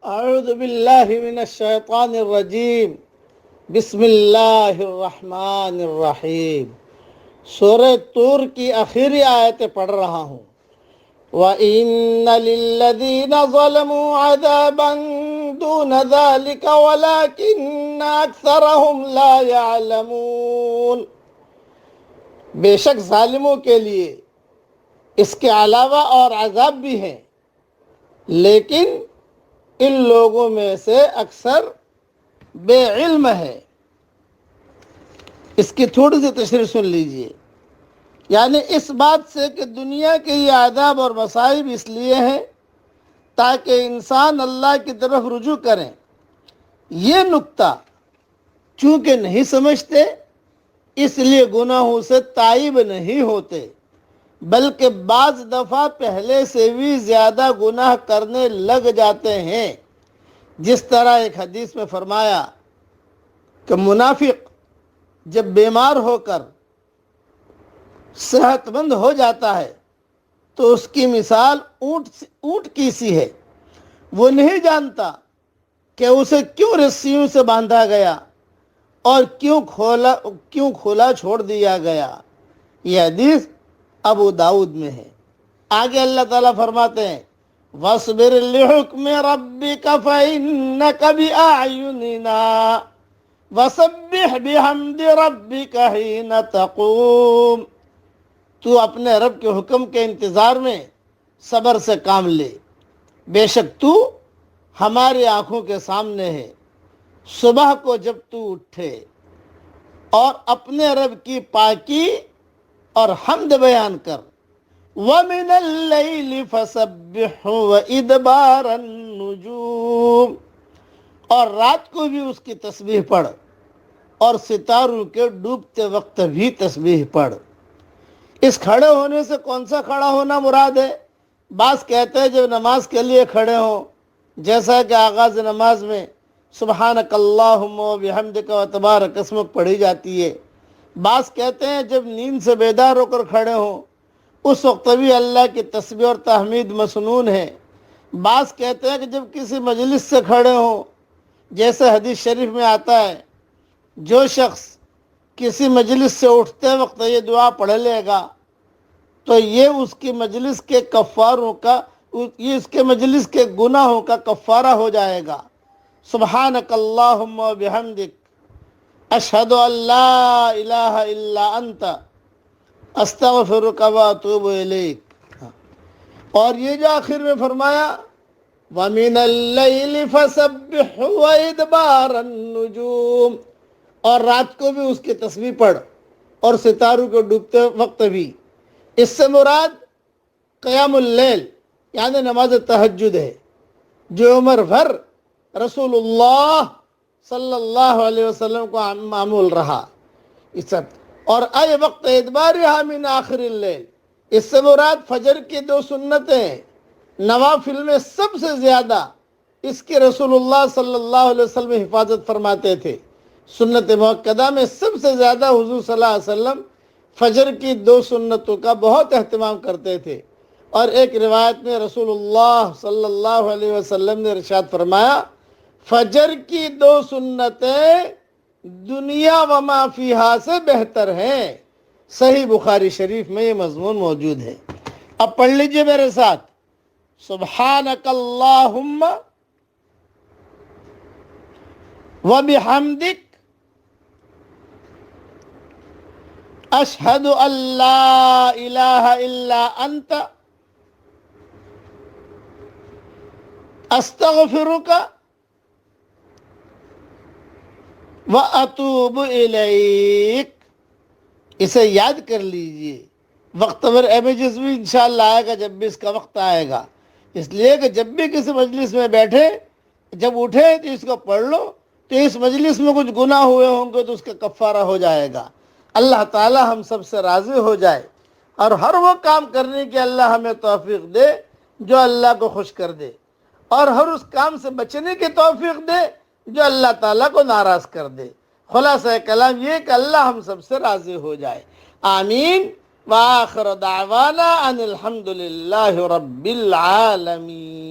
اعوذ باللہ من الشیطان الرجیم بسم اللہ الرحمن الرحیم۔ سورہ طور کی آخری آیتیں پڑھ رہا ہوں۔ وَإِنَّ لِلَّذِينَ ظَلَمُوا عَذَابًا دُونَ ذَلِكَ وَلَكِنَّ أَكْثَرَهُمْ لَا يَعْلَمُونَ۔ بے شک ظالموں کے لیے اس کے علاوہ اور عذاب بھی ہیں، لیکن ان لوگوں میں سے اکثر بے علم ہے۔ اس کی تھوڑی سی تشریح سن لیجئے۔ یعنی اس بات سے کہ دنیا کے یہ عذاب اور مصائب اس لیے ہیں تاکہ انسان اللہ کی طرف رجوع کریں۔ یہ نکتہ چونکہ نہیں سمجھتے اس لیے گناہوں سے تائب نہیں ہوتے، بلکہ بعض دفعہ پہلے سے بھی زیادہ گناہ کرنے لگ جاتے ہیں۔ جس طرح ایک حدیث میں فرمایا کہ منافق جب بیمار ہو کر صحت مند ہو جاتا ہے تو اس کی مثال اونٹ کی سی ہے۔ وہ نہیں جانتا کہ اسے کیوں رسیوں سے باندھا گیا اور کیوں کھولا چھوڑ دیا گیا۔ یہ حدیث ابو داؤد میں ہے۔ آگے اللہ تعالیٰ فرماتے ہیں وَاصْبِرْ لِحُكْمِ رَبِّكَ فَإِنَّكَ بِأَعْيُنِنَا وَسَبِّحْ بِحَمْدِ رَبِّكَ حِينَ تَقُومُ۔ تو اپنے رب کے حکم کے انتظار میں صبر سے کام لے، بے شک تو ہماری آنکھوں کے سامنے ہے صبح کو جب تو اٹھے، اور اپنے رب کی پاکی اور حمد بیان کر۔ وَمِنَ اللَّيْلِ فَسَبِّحْهُ وَإِدْبَارَ النُّجُومِ، اور رات کو بھی اس کی تسبیح پڑھ اور ستاروں کے ڈوبتے وقت بھی تسبیح پڑھ۔ اس کھڑے ہونے سے کون سا کھڑا ہونا مراد ہے؟ بعض کہتے ہیں جب نماز کے لیے کھڑے ہوں، جیسا کہ آغاز نماز میں سبحانک اللہم و بحمدک و تبارک اسمک پڑھی جاتی ہے۔ بعض کہتے ہیں جب نیند سے بیدار ہو کر کھڑے ہوں اس وقت بھی اللہ کی تسبیح اور تحمید مسنون ہے۔ بعض کہتے ہیں کہ جب کسی مجلس سے کھڑے ہوں، جیسے حدیث شریف میں آتا ہے جو شخص کسی مجلس سے اٹھتے وقت یہ دعا پڑھ لے گا تو یہ اس کی مجلس کے کفاروں کا، یہ اس کے مجلس کے گناہوں کا کفارہ ہو جائے گا۔ سبحانک اللہم و بحمدک اشہد ان لا الہ الا انت استغفرک و اتوب الیک۔ اور یہ جو آخر میں فرمایا وَمِنَ اللَّيْلِ فَسَبِّحْهُ وَإِدْبَارَ النُّجُومِ، اور رات کو بھی اس کی تسبیح پڑھ اور ستاروں کو ڈوبتے وقت بھی۔ اس سے مراد قیام اللیل یعنی نماز تہجد ہے، جو عمر بھر رسول اللہ صلی اللہ علیہ وسلم کو معمول رہا۔ اور اے وقت ادبارها من آخر اللیل، اس سے مراد فجر کی دو سنتیں نوافل میں سب سے زیادہ اس کی رسول اللہ صلی اللہ علیہ وسلم حفاظت فرماتے تھے۔ سنت مؤکدہ میں سب سے زیادہ حضور صلی اللہ علیہ وسلم فجر کی دو سنتوں کا بہت اہتمام کرتے تھے۔ اور ایک روایت میں رسول اللہ صلی اللہ علیہ وسلم نے ارشاد فرمایا فجر کی دو سنتیں دنیا و ما فیہا سے بہتر ہیں۔ صحیح بخاری شریف میں یہ مضمون موجود ہے۔ اب پڑھ لیجئے میرے ساتھ سبحانک اللہم و بحمدک اشہد ان لا الہ الا انت استغفرک وَأَتُوبُ إِلَيْكَ۔ اسے یاد کر لیجئے، وقت پر امیجز بھی انشاءاللہ آئے گا جب بھی اس کا وقت آئے گا۔ اس لیے کہ جب بھی کسی مجلس میں بیٹھے، جب اٹھے تو اس کو پڑھ لو، تو اس مجلس میں کچھ گناہ ہوئے ہوں گے تو اس کا کفارہ ہو جائے گا۔ اللہ تعالی ہم سب سے راضی ہو جائے اور ہر وہ کام کرنے کی اللہ ہمیں توفیق دے جو اللہ کو خوش کر دے، اور ہر اس کام سے بچنے کی توفیق دے جو اللہ تعالیٰ کو ناراض کر دے۔ خلاصہ کلام یہ کہ اللہ ہم سب سے راضی ہو جائے۔ آمین۔ وآخر دعوانا ان الحمد للہ رب العالمین۔